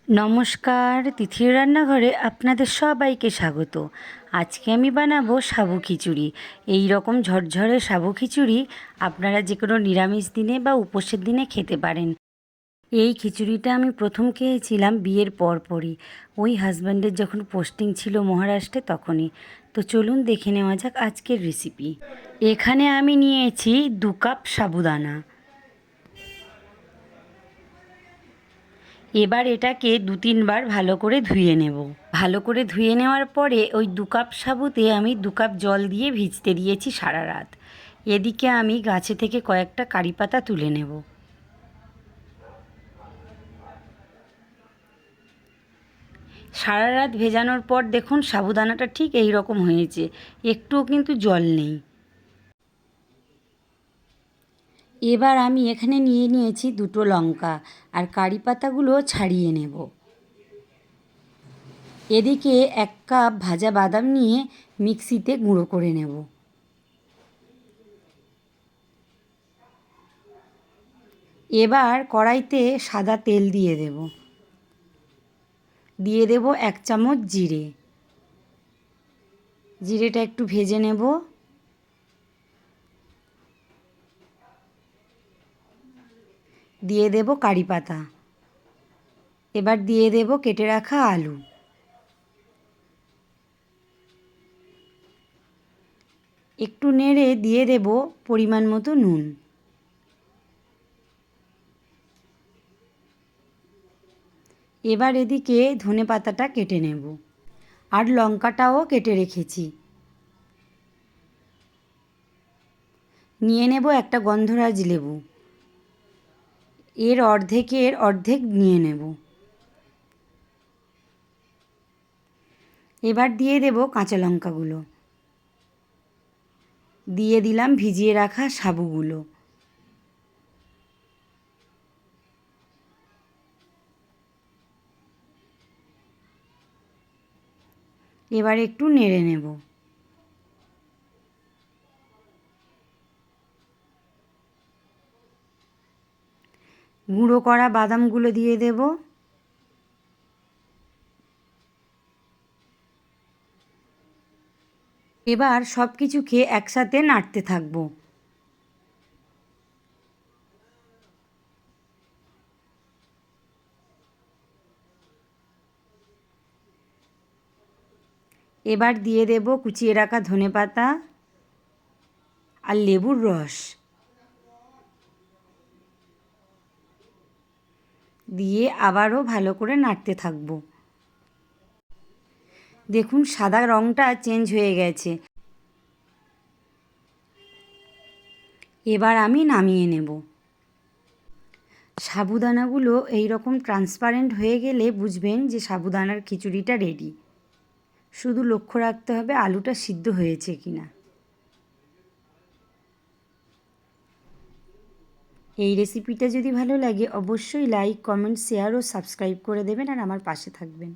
নমস্কার, তিথির রান্নাঘরে আপনাদের সবাইকে স্বাগত। আজকে আমি বানাবো সাবু খিচুড়ি। এই রকম ঝরঝরে সাবু খিচুড়ি আপনারা যে কোনো নিরামিষ দিনে বা উপোসের দিনে খেতে পারেন। এই খিচুড়িটা আমি প্রথম খেয়েছিলাম বিয়ের পরপরই, ওই হাজব্যান্ডের যখন পোস্টিং ছিল মহারাষ্ট্রে তখনই। তো চলুন দেখে নেওয়া যাক আজকের রেসিপি। এখানে আমি নিয়েছি 2 কাপ সাবুদানা। এবার এটাকে 2-3 বার ভালো করে ধুয়ে নেব। ভালো করে ধুয়ে নেওয়ার পরে ওই 2 কাপ সাবুতে আমি 2 কাপ জল দিয়ে ভিজতে দিয়েছি সারা রাত। এদিকে আমি গাছে থেকে কয়েকটা কারি পাতা তুলে নেব। সারা রাত ভেজানোর পর দেখুন সাবুদানাটা ঠিক এই রকম হয়েছে, একটুও কিন্তু জল নেই। এবার আমি এখানে নিয়ে নিয়েছি 2টো লঙ্কা আর কারি পাতাগুলো ছাড়িয়ে নেব। এদিকে 1 কাপ ভাজা বাদাম নিয়ে মিক্সিতে গুঁড়ো করে নেব। এবার কড়াইতে সাদা তেল দিয়ে দেব। দিয়ে দেব 1 চামচ জিরে। জিরেটা একটু ভেজে নেব। দিয়ে দেব কারি পাতা। এবার দিয়ে দেব কেটে রাখা আলু। একটু নেড়ে দিয়ে দেব পরিমাণ মতো নুন। এবার এদিকে ধনে পাতাটা কেটে নেব আর লঙ্কাটাও কেটে রেখেছি। নিয়ে নেব একটা গন্ধরাজ লেবু, এর অর্ধেকের অর্ধেক নিয়ে নেব। এবার দিয়ে দেব কাঁচা লঙ্কাগুলো। দিয়ে দিলাম ভিজিয়ে রাখা সাবুগুলো। এবার একটু নেড়ে নেব। গুঁড়ো করা বাদামগুলো দিয়ে দেব। এবার সব কিছুকে একসাথে নাড়তে থাকবো। এবার দিয়ে দেব কুচিয়ে রাখা ধনেপাতা আর লেবুর রস। দিয়ে আবারও ভালো করে নাড়তে থাকবো। দেখুন সাদা রঙটা চেঞ্জ হয়ে গেছে। এবার আমি নামিয়ে নেব। সাবুদানাগুলো এই রকম ট্রান্সপারেন্ট হয়ে গেলে বুঝবেন যে সাবুদানার খিচুড়িটা রেডি। শুধু লক্ষ্য রাখতে হবে আলুটা সিদ্ধ হয়েছে কিনা। এই রেসিপিটা যদি ভালো লাগে অবশ্যই লাইক, কমেন্ট, শেয়ার ও সাবস্ক্রাইব করে দেবেন আর আমার পাশে থাকবেন।